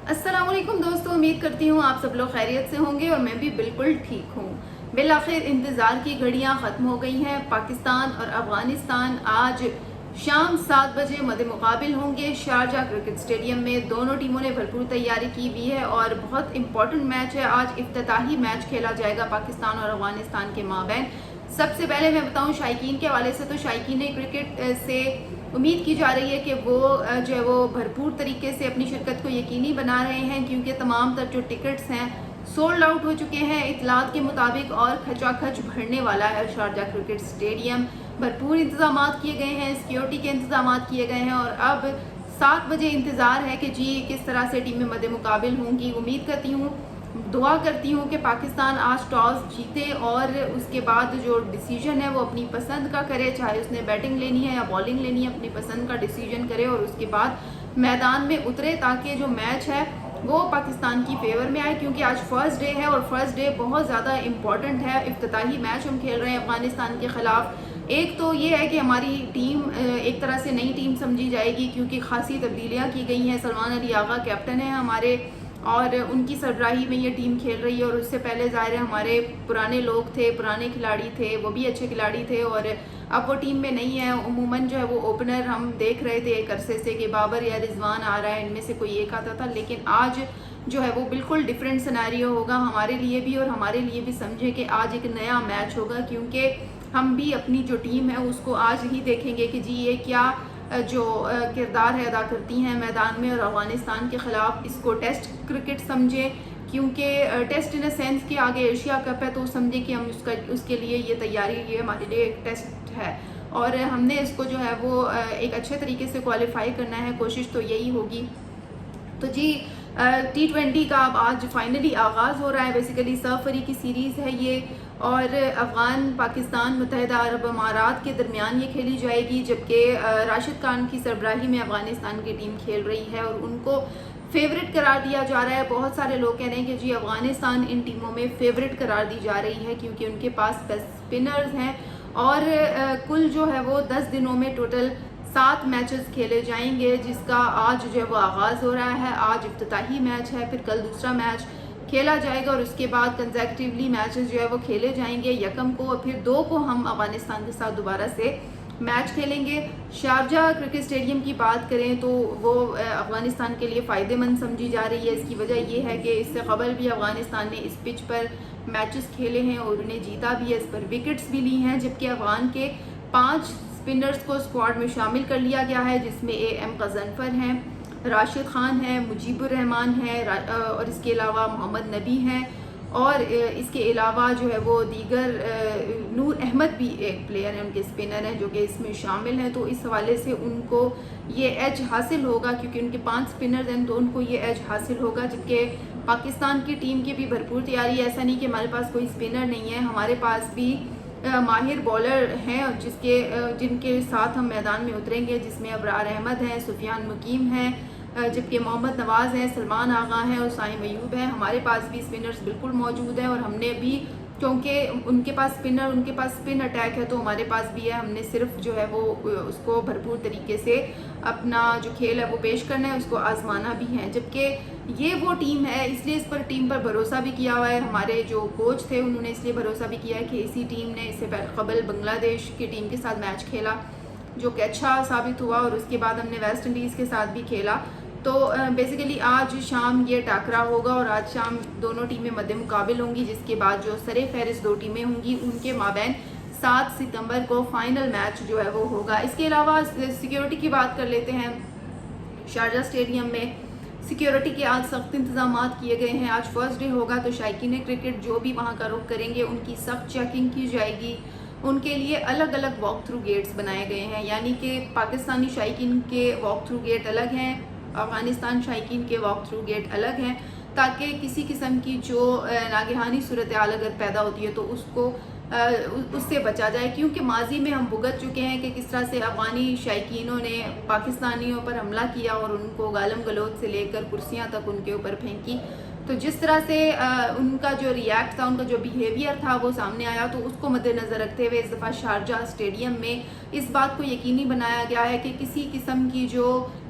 अस्सलाम वालेकुम दोस्तों, उम्मीद करती हूँ आप सब लोग खैरियत से होंगे और मैं भी बिल्कुल ठीक हूँ। बिलाखिर इंतज़ार की घड़ियाँ ख़त्म हो गई हैं। पाकिस्तान और अफ़गानिस्तान आज शाम 7 बजे मद्दे मुकाबिल होंगे शारजा क्रिकेट स्टेडियम में। दोनों टीमों ने भरपूर तैयारी की हुई है और बहुत इंपॉर्टेंट मैच है। आज इफ्तिताही मैच खेला जाएगा पाकिस्तान और अफ़गानिस्तान के माबैन। सबसे पहले मैं बताऊँ शायकीन के हवाले से, तो शायकीन क्रिकेट से उम्मीद की जा रही है कि वो जो है वो भरपूर तरीके से अपनी शिरकत को यकीनी बना रहे हैं, क्योंकि तमाम तर जो टिकट्स हैं सोल्ड आउट हो चुके हैं इतलात के मुताबिक, और खचाखच भरने वाला है शारजा क्रिकेट स्टेडियम। भरपूर इंतजाम किए गए हैं, सिक्योरिटी के इंतजाम किए गए हैं और अब 7 बजे इंतज़ार है कि जी किस तरह से टीमें मद्दे मुकाबिल होंगी। उम्मीद करती हूँ, दुआ करती हूँ कि पाकिस्तान आज टॉस जीते और उसके बाद जो डिसीजन है वो अपनी पसंद का करे, चाहे उसने बैटिंग लेनी है या बॉलिंग लेनी है, अपनी पसंद का डिसीजन करे और उसके बाद मैदान में उतरे, ताकि जो मैच है वो पाकिस्तान की फेवर में आए। क्योंकि आज फर्स्ट डे है और फर्स्ट डे बहुत ज़्यादा इम्पॉर्टेंट है। इफ्तिताही मैच हम खेल रहे हैं अफ़गानिस्तान के ख़िलाफ़। एक तो ये है कि हमारी टीम एक तरह से नई टीम समझी जाएगी, क्योंकि खासी तब्दीलियाँ की गई हैं। सलमान अली आगा कैप्टन है हमारे और उनकी सरबराही में ये टीम खेल रही है, और उससे पहले ज़ाहिर है हमारे पुराने लोग थे, पुराने खिलाड़ी थे, वो भी अच्छे खिलाड़ी थे और अब वो टीम में नहीं है। उमूमन जो है वो ओपनर हम देख रहे थे एक अरसे से कि बाबर या रिजवान आ रहा है, इनमें से कोई एक आता था, लेकिन आज जो है वो बिल्कुल डिफरेंट सिनेरियो होगा हमारे लिए भी और हमारे लिए भी। समझे कि आज एक नया मैच होगा, क्योंकि हम भी अपनी जो टीम है उसको आज ही देखेंगे कि जी ये क्या जो किरदार है अदा करती हैं मैदान में, और अफ़गानिस्तान के ख़िलाफ़ इसको टेस्ट क्रिकेट समझें, क्योंकि टेस्ट इन अ सेंस कि आगे एशिया कप है, तो समझें कि हम उसके लिए ये तैयारी, ये हमारे लिए एक टेस्ट है और हमने इसको जो है वो एक अच्छे तरीके से क्वालिफाई करना है। कोशिश तो यही होगी। तो जी T20 का अब आज फाइनली आगाज़ हो रहा है। बेसिकली सरफरी की सीरीज़ है ये, और अफ़गान पाकिस्तान मुत्तहिदा अरब अमारात के दरमियान ये खेली जाएगी, जबकि राशिद खान की सरबराही में अफ़गानिस्तान की टीम खेल रही है और उनको फेवरेट करार दिया जा रहा है। बहुत सारे लोग कह रहे हैं कि जी अफ़गानिस्तान इन टीमों में फेवरेट करार दी जा रही है, क्योंकि उनके पास बेस्ट स्पिनर्स हैं और कुल जो है वो 10 दिनों में टोटल 7 मैचेस खेले जाएंगे, जिसका आज जो है वो आगाज़ हो रहा है। आज इफ्तिताही मैच है, फिर कल दूसरा मैच खेला जाएगा और उसके बाद कंसेक्यूटिवली मैचेस जो है वो खेले जाएंगे। यकम को और फिर 2 को हम अफ़गानिस्तान के साथ दोबारा से मैच खेलेंगे। शारजा क्रिकेट स्टेडियम की बात करें तो वो अफ़गानिस्तान के लिए फ़ायदेमंद समझी जा रही है। इसकी वजह ये है कि इससे कबल भी अफ़गानिस्तान ने इस पिच पर मैचेस खेले हैं और उन्हें जीता भी है, इस पर विकेट्स भी ली हैं, जबकि अफ़गान के 5 स्पिनर्स को स्क्वाड में शामिल कर लिया गया है, जिसमें AM गज़नफ़र हैं, राशिद खान है, मुजीबुर रहमान है और इसके अलावा मोहम्मद नबी हैं, और इसके अलावा जो है वो दीगर नूर अहमद भी एक प्लेयर हैं, उनके स्पिनर हैं जो कि इसमें शामिल हैं। तो इस हवाले से उनको ये एज हासिल होगा, क्योंकि उनके 5 स्पिनर्स हैं तो उनको ये एज हासिल होगा। जबकि पाकिस्तान की टीम की भी भरपूर तैयारी है। ऐसा नहीं कि हमारे पास कोई स्पिनर नहीं है, हमारे पास भी माहिर बॉलर हैं जिनके साथ हम मैदान में उतरेंगे, जिसमें अबरार अहमद हैं, सुफियान मुकीम हैं, जबकि मोहम्मद नवाज़ हैं, सलमान आगा हैं और साइम अयूब हैं। हमारे पास भी स्पिनर्स बिल्कुल मौजूद हैं और हमने भी, क्योंकि उनके पास स्पिन अटैक है तो हमारे पास भी है, हमने सिर्फ जो है वो उसको भरपूर तरीके से अपना जो खेल है वो पेश करना है, उसको आजमाना भी है। जबकि ये वो टीम है, इसलिए इस पर टीम पर भरोसा भी किया हुआ है। हमारे जो कोच थे उन्होंने इसलिए भरोसा भी किया है कि इसी टीम ने इससे कबल बांग्लादेश की टीम के साथ मैच खेला जो कि अच्छा साबित हुआ, और उसके बाद हमने वेस्ट इंडीज़ के साथ भी खेला। तो बेसिकली आज शाम ये टाकरा होगा और आज शाम दोनों टीमें मद्दे मुकाबिल होंगी, जिसके बाद जो सरे फहरिस्त 2 टीमें होंगी उनके माबैन 7 सितंबर को फाइनल मैच जो है वो होगा। इसके अलावा सिक्योरिटी की बात कर लेते हैं। शारजा स्टेडियम में सिक्योरिटी के आज सख्त इंतजाम किए गए हैं। आज फर्स्ट डे होगा तो शायकीन क्रिकेट जो भी वहाँ का रुख करेंगे उनकी सख्त चेकिंग की जाएगी। उनके लिए अलग अलग वॉक थ्रू गेट्स बनाए गए हैं, यानी कि पाकिस्तानी शायकीन के वॉक थ्रू गेट अलग हैं, अफ़गानिस्तान शायकीन के वॉक थ्रू गेट अलग हैं, ताकि किसी किस्म की जो नागहानी सूरत हाल अगर पैदा होती है तो उससे बचा जाए। क्योंकि माजी में हम भुगत चुके हैं कि किस तरह से अफ़गानी शायकीनों ने पाकिस्तानियों पर हमला किया और उनको गालम गलोच से लेकर कुर्सियां तक उनके ऊपर फेंकी। तो जिस तरह से उनका जो रिएक्ट था, उनका जो बिहेवियर था वो सामने आया, तो उसको मद्देनज़र रखते हुए इस दफ़ा शारजा स्टेडियम में इस बात को यकीनी बनाया गया है कि किसी किस्म की जो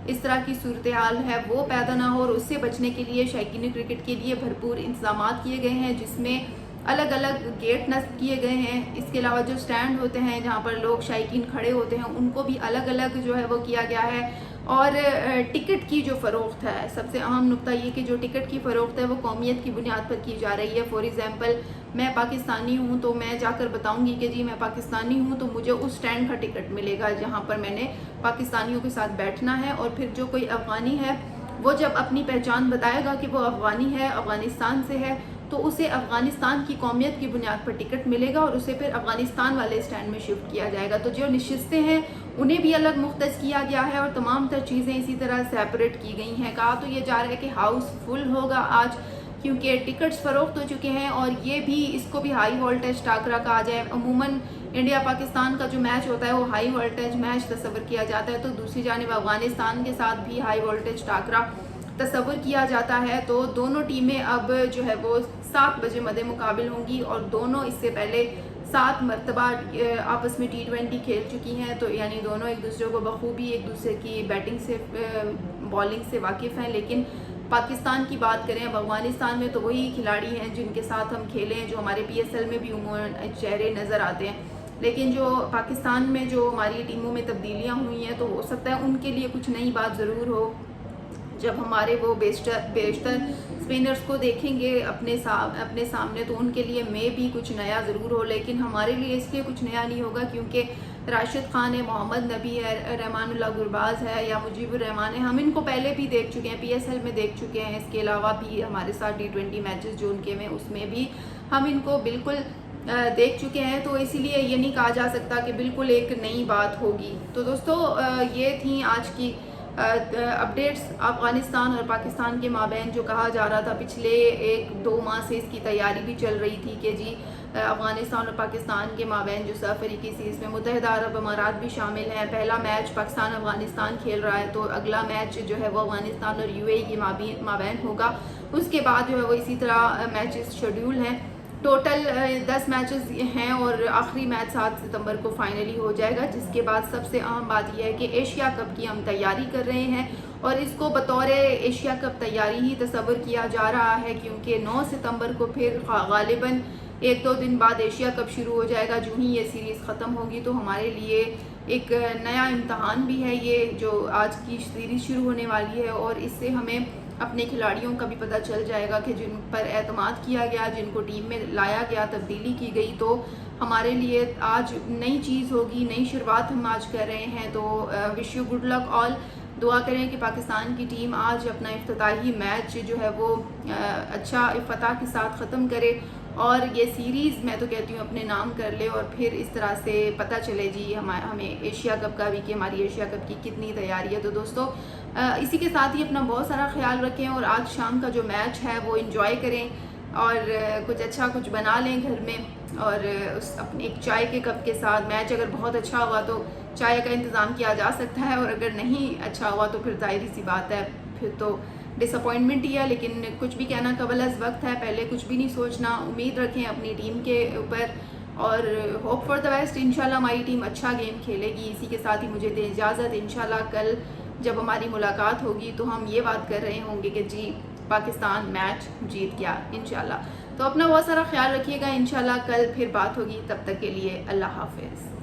اس طرح کی صورتحال ہے وہ پیدا نہ ہو، اور اس سے بچنے کے لیے شائقین کرکٹ کے لیے بھرپور انتظامات کیے گئے ہیں، جس میں الگ الگ گیٹ نصب کیے گئے ہیں۔ اس کے علاوہ جو سٹینڈ ہوتے ہیں جہاں پر لوگ شائقین کھڑے ہوتے ہیں ان کو بھی الگ الگ جو ہے وہ کیا گیا ہے۔ اور ٹکٹ کی جو فروخت ہے، سب سے اہم نقطہ یہ کہ جو ٹکٹ کی فروخت ہے وہ قومیت کی بنیاد پر کی جا رہی ہے۔ فار ایگزامپل میں پاکستانی ہوں تو میں جا کر بتاؤں گی کہ جی میں پاکستانی ہوں تو مجھے اس سٹینڈ کا ٹکٹ ملے گا جہاں پر میں نے پاکستانیوں کے ساتھ بیٹھنا ہے، اور پھر جو کوئی افغانی ہے وہ جب اپنی پہچان بتائے گا کہ وہ افغانی ہے، افغانستان سے ہے، تو اسے افغانستان کی قومیت کی بنیاد پر ٹکٹ ملے گا اور اسے پھر افغانستان والے سٹینڈ میں شفٹ کیا جائے گا۔ تو جو نشستیں ہیں انہیں بھی الگ مختص کیا گیا ہے، اور تمام تر چیزیں اسی طرح سیپریٹ کی گئی ہیں۔ کہا تو یہ جا رہا ہے کہ ہاؤس فل ہوگا آج، کیونکہ ٹکٹس فروخت ہو چکے ہیں، اور یہ بھی اس کو بھی ہائی وولٹیج ٹاکرا کہا جائے۔ عموماً انڈیا پاکستان کا جو میچ ہوتا ہے وہ ہائی وولٹیج میچ تصور کیا جاتا ہے، تو دوسری جانب افغانستان کے ساتھ بھی ہائی وولٹیج ٹاکرا تصور کیا جاتا ہے۔ تو دونوں ٹیمیں اب جو ہے وہ 7 بجے مد مقابل ہوں گی، اور دونوں اس سے پہلے 7 مرتبہ آپس میں T20 کھیل چکی ہیں، تو یعنی دونوں ایک دوسرے کو بخوبی ایک دوسرے کی بیٹنگ سے بالنگ سے واقف ہیں۔ لیکن پاکستان کی بات کریں، اب افغانستان میں تو وہی کھلاڑی ہیں جن کے ساتھ ہم کھیلے ہیں، جو ہمارے PSL میں بھی عموماً چہرے نظر آتے ہیں، لیکن جو پاکستان میں جو ہماری ٹیموں میں تبدیلیاں ہوئی ہیں تو ہو سکتا ہے ان کے لیے کچھ نئی بات ضرور ہو۔ جب ہمارے وہ بیشتر اسپنرز کو دیکھیں گے اپنے سامنے تو ان کے لیے میں بھی کچھ نیا ضرور ہو، لیکن ہمارے لیے اس لیے کچھ نیا نہیں ہوگا کیونکہ راشد خان ہے، محمد نبی ہے، رحمان اللہ گرباز ہے یا مجیب الرحمان ہے، ہم ان کو پہلے بھی دیکھ چکے ہیں، PSL میں دیکھ چکے ہیں۔ اس کے علاوہ بھی ہمارے ساتھ T20 میچز جو ان کے میں اس میں بھی ہم ان کو بالکل دیکھ چکے ہیں، تو اسی لیے یہ نہیں کہا جا سکتا کہ بالکل ایک نئی بات ہوگی۔ تو دوستو یہ تھیں آج کی اپڈیٹس افغانستان اور پاکستان کے مابین، جو کہا جا رہا تھا پچھلے 1-2 ماہ سے، اس کی تیاری بھی چل رہی تھی کہ جی افغانستان اور پاکستان کے مابین جو افریقی سیریز میں متحدہ عرب امارات بھی شامل ہیں۔ پہلا میچ پاکستان افغانستان کھیل رہا ہے، تو اگلا میچ جو ہے وہ افغانستان اور UAE کے مابین ہوگا۔ اس کے بعد جو ہے وہ اسی طرح میچز شیڈیول ہیں۔ ٹوٹل 10 میچز ہیں، اور آخری میچ 7 ستمبر کو فائنلی ہو جائے گا، جس کے بعد سب سے اہم بات یہ ہے کہ ایشیا کپ کی ہم تیاری کر رہے ہیں، اور اس کو بطور ایشیا کپ تیاری ہی تصور کیا جا رہا ہے، کیونکہ 9 ستمبر کو پھر غالباً 1-2 دن بعد ایشیا کپ شروع ہو جائے گا۔ جو ہی یہ سیریز ختم ہوگی تو ہمارے لیے ایک نیا امتحان بھی ہے یہ جو آج کی سیریز شروع ہونے والی ہے، اور اس سے ہمیں اپنے کھلاڑیوں کا بھی پتہ چل جائے گا کہ جن پر اعتماد کیا گیا، جن کو ٹیم میں لایا گیا، تبدیلی کی گئی، تو ہمارے لیے آج نئی چیز ہوگی، نئی شروعات ہم آج کر رہے ہیں۔ تو وش یو گڈ لک آل، دعا کریں کہ پاکستان کی ٹیم آج اپنا افتتاحی میچ جو ہے وہ اچھا فتح کے ساتھ ختم کرے، اور یہ سیریز میں تو کہتی ہوں اپنے نام کر لے، اور پھر اس طرح سے پتہ چلے جی ہمیں ایشیا کپ کا بھی کہ ہماری ایشیا کپ کی کتنی تیاری ہے۔ تو دوستو اسی کے ساتھ ہی اپنا بہت سارا خیال رکھیں، اور آج شام کا جو میچ ہے وہ انجوائے کریں، اور کچھ اچھا کچھ بنا لیں گھر میں، اور اپنے ایک چائے کے کپ کے ساتھ۔ میچ اگر بہت اچھا ہوا تو چائے کا انتظام کیا جا سکتا ہے، اور اگر نہیں اچھا ہوا تو پھر ظاہری سی بات ہے پھر تو ڈس اپوائنٹمنٹ ہی ہے۔ لیکن کچھ بھی کہنا قبل از وقت ہے، پہلے کچھ بھی نہیں سوچنا، امید رکھیں اپنی ٹیم کے اوپر، اور ہوپ فار دا بیسٹ۔ انشاءاللہ ہماری ٹیم اچھا گیم کھیلے گی۔ اسی کے ساتھ ہی مجھے دیں اجازت، انشاءاللہ کل جب ہماری ملاقات ہوگی تو ہم یہ بات کر رہے ہوں گے کہ جی پاکستان میچ جیت گیا انشاءاللہ۔ تو اپنا بہت سارا خیال رکھیے گا، انشاءاللہ کل پھر بات ہوگی، تب تک کے لیے اللہ حافظ۔